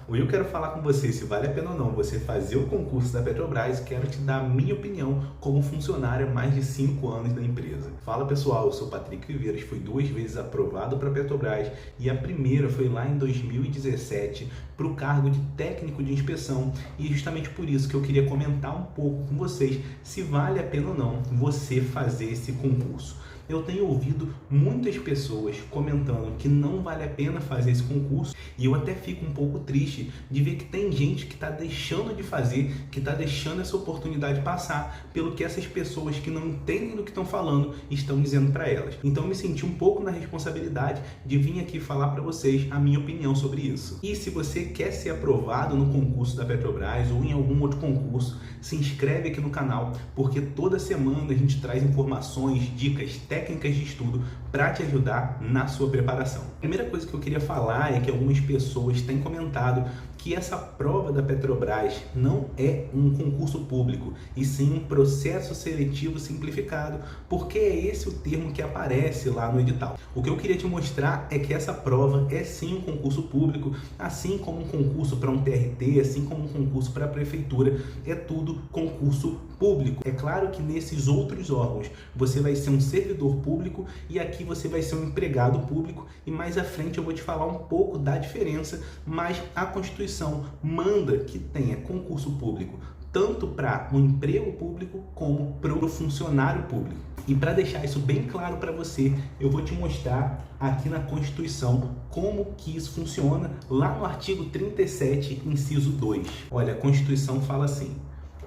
Hoje eu quero falar com você se vale a pena ou não você fazer o concurso da Petrobras. Quero te dar a minha opinião como funcionário há mais de 5 anos da empresa. Fala pessoal, eu sou Patrick Viveiras, fui 2 vezes aprovado para a Petrobras e a primeira foi lá em 2017 para o cargo de técnico de inspeção, e justamente por isso que eu queria comentar um pouco com vocês se vale a pena ou não você fazer esse concurso. Eu tenho ouvido muitas pessoas comentando que não vale a pena fazer esse concurso, e eu até fico um pouco triste de ver que tem gente que está deixando de fazer, que está deixando essa oportunidade passar pelo que essas pessoas que não entendem do que estão falando estão dizendo para elas. Então eu me senti um pouco na responsabilidade de vir aqui falar para vocês a minha opinião sobre isso. E se você quer ser aprovado no concurso da Petrobras ou em algum outro concurso, se inscreve aqui no canal, porque toda semana a gente traz informações, dicas, técnicas de estudo para te ajudar na sua preparação. A primeira coisa que eu queria falar é que algumas pessoas têm comentado que essa prova da Petrobras não é um concurso público, e sim um processo seletivo simplificado, porque é esse o termo que aparece lá no edital. O que eu queria te mostrar é que essa prova é sim um concurso público, assim como um concurso para um TRT, assim como um concurso para a prefeitura, é tudo concurso público. É claro que nesses outros órgãos você vai ser um servidor público e aqui você vai ser um empregado público, e mais à frente eu vou te falar um pouco da diferença, mas a Constituição manda que tenha concurso público tanto para o emprego público como para o funcionário público. E para deixar isso bem claro para você, eu vou te mostrar aqui na Constituição como que isso funciona lá no artigo 37, inciso 2. Olha, a Constituição fala assim: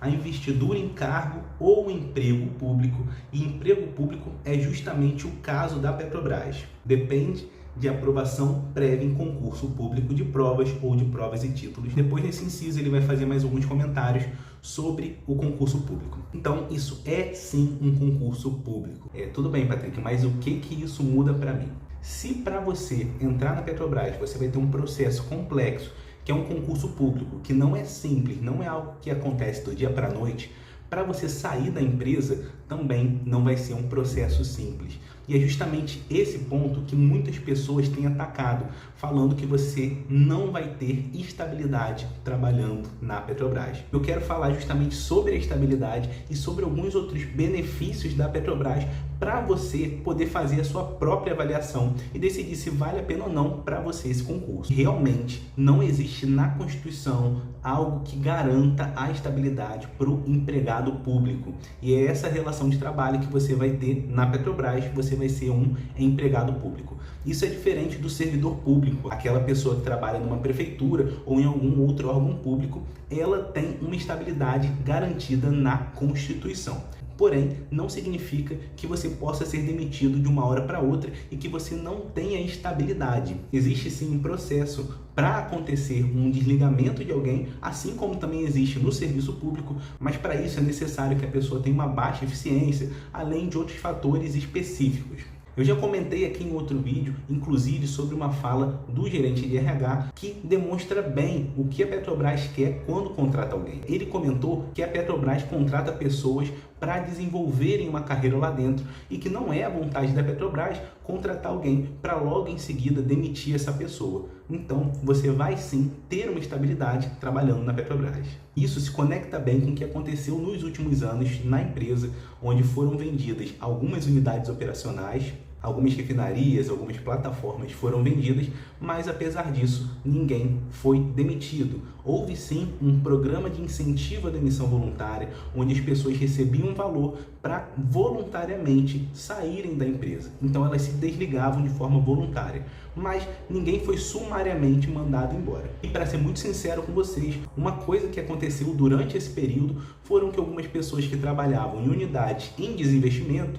a investidura em cargo ou emprego público, e emprego público é justamente o caso da Petrobras, depende de aprovação prévia em concurso público de provas ou de provas e títulos. Depois desse inciso ele vai fazer mais alguns comentários sobre o concurso público. Então isso é sim um concurso público. Tudo bem, Patrick, mas o que isso muda para mim? Se para você entrar na Petrobras você vai ter um processo complexo, que é um concurso público, que não é simples, não é algo que acontece do dia para a noite, para você sair da empresa também não vai ser um processo simples. E é justamente esse ponto que muitas pessoas têm atacado, falando que você não vai ter estabilidade trabalhando na Petrobras. Eu quero falar justamente sobre a estabilidade e sobre alguns outros benefícios da Petrobras para você poder fazer a sua própria avaliação e decidir se vale a pena ou não para você esse concurso. Realmente não existe na Constituição algo que garanta a estabilidade para o empregado público. E é essa relação de trabalho que você vai ter na Petrobras, você vai ser um empregado público. Isso é diferente do servidor público. Aquela pessoa que trabalha numa prefeitura ou em algum outro órgão público, ela tem uma estabilidade garantida na Constituição. Porém, não significa que você possa ser demitido de uma hora para outra e que você não tenha estabilidade. Existe sim um processo para acontecer um desligamento de alguém, assim como também existe no serviço público, mas para isso é necessário que a pessoa tenha uma baixa eficiência, além de outros fatores específicos. Eu já comentei aqui em outro vídeo, inclusive, sobre uma fala do gerente de RH que demonstra bem o que a Petrobras quer quando contrata alguém. Ele comentou que a Petrobras contrata pessoas para desenvolverem uma carreira lá dentro e que não é a vontade da Petrobras contratar alguém para logo em seguida demitir essa pessoa. Então, você vai sim ter uma estabilidade trabalhando na Petrobras. Isso se conecta bem com o que aconteceu nos últimos anos na empresa, onde foram vendidas algumas unidades operacionais, algumas refinarias, algumas plataformas foram vendidas, mas apesar disso, ninguém foi demitido. Houve sim um programa de incentivo à demissão voluntária, onde as pessoas recebiam um valor para voluntariamente saírem da empresa. Então elas se desligavam de forma voluntária, mas ninguém foi sumariamente mandado embora. E para ser muito sincero com vocês, uma coisa que aconteceu durante esse período foram que algumas pessoas que trabalhavam em unidades em desinvestimento,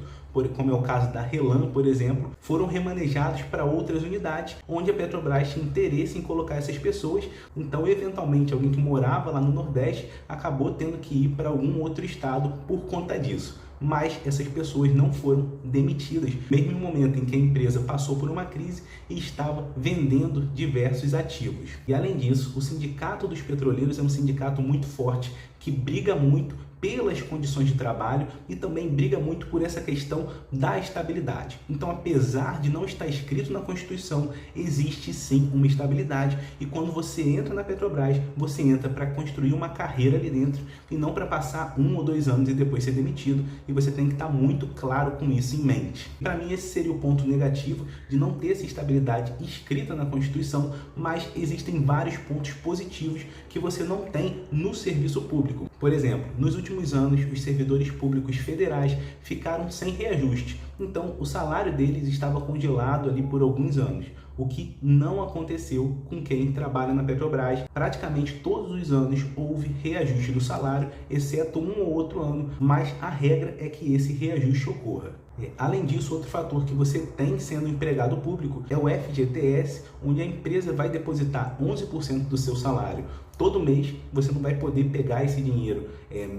como é o caso da Relan, por exemplo, foram remanejados para outras unidades, onde a Petrobras tinha interesse em colocar essas pessoas. Então, eventualmente, alguém que morava lá no Nordeste acabou tendo que ir para algum outro estado por conta disso. Mas essas pessoas não foram demitidas, mesmo no momento em que a empresa passou por uma crise e estava vendendo diversos ativos. E além disso, o Sindicato dos Petroleiros é um sindicato muito forte, que briga muito pelas condições de trabalho e também briga muito por essa questão da estabilidade. Então, apesar de não estar escrito na Constituição, existe sim uma estabilidade, e quando você entra na Petrobras, você entra para construir uma carreira ali dentro e não para passar 1 ou 2 anos e depois ser demitido, e você tem que estar muito claro com isso em mente. Para mim, esse seria o ponto negativo de não ter essa estabilidade escrita na Constituição, mas existem vários pontos positivos que você não tem no serviço público. Por exemplo, nos últimos anos, os servidores públicos federais ficaram sem reajuste, então o salário deles estava congelado ali por alguns anos, o que não aconteceu com quem trabalha na Petrobras. Praticamente todos os anos houve reajuste do salário, exceto um ou outro ano, mas a regra é que esse reajuste ocorra. Além disso, outro fator que você tem sendo empregado público é o FGTS, onde a empresa vai depositar 11% do seu salário todo mês. Você não vai poder pegar esse dinheiro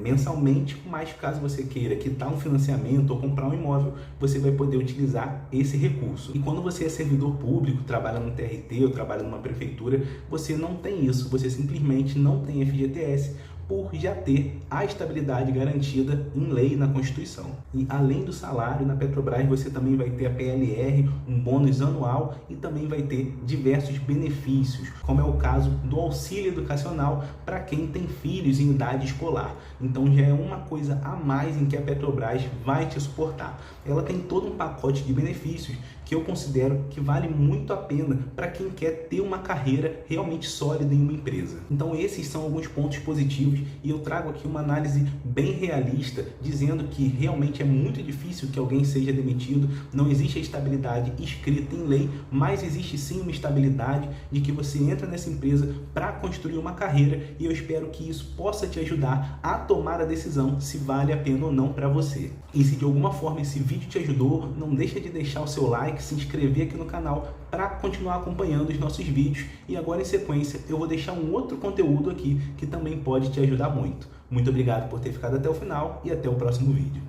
mensalmente, mas caso você queira quitar um financiamento ou comprar um imóvel, você vai poder utilizar esse recurso. E quando você é servidor público, trabalha no TRT ou trabalha numa prefeitura, você não tem isso, você simplesmente não tem FGTS, por já ter a estabilidade garantida em lei na Constituição. E além do salário, na Petrobras você também vai ter a PLR, um bônus anual, e também vai ter diversos benefícios, como é o caso do auxílio educacional para quem tem filhos em idade escolar. Então já é uma coisa a mais em que a Petrobras vai te suportar. Ela tem todo um pacote de benefícios que eu considero que vale muito a pena para quem quer ter uma carreira realmente sólida em uma empresa. Então esses são alguns pontos positivos, e eu trago aqui uma análise bem realista, dizendo que realmente é muito difícil que alguém seja demitido, não existe a estabilidade escrita em lei, mas existe sim uma estabilidade de que você entra nessa empresa para construir uma carreira, e eu espero que isso possa te ajudar a tomar a decisão se vale a pena ou não para você. E se de alguma forma esse vídeo te ajudou, não deixa de deixar o seu like, se inscrever aqui no canal para continuar acompanhando os nossos vídeos. E agora, em sequência, eu vou deixar um outro conteúdo aqui que também pode te ajudar muito. Muito obrigado por ter ficado até o final e até o próximo vídeo.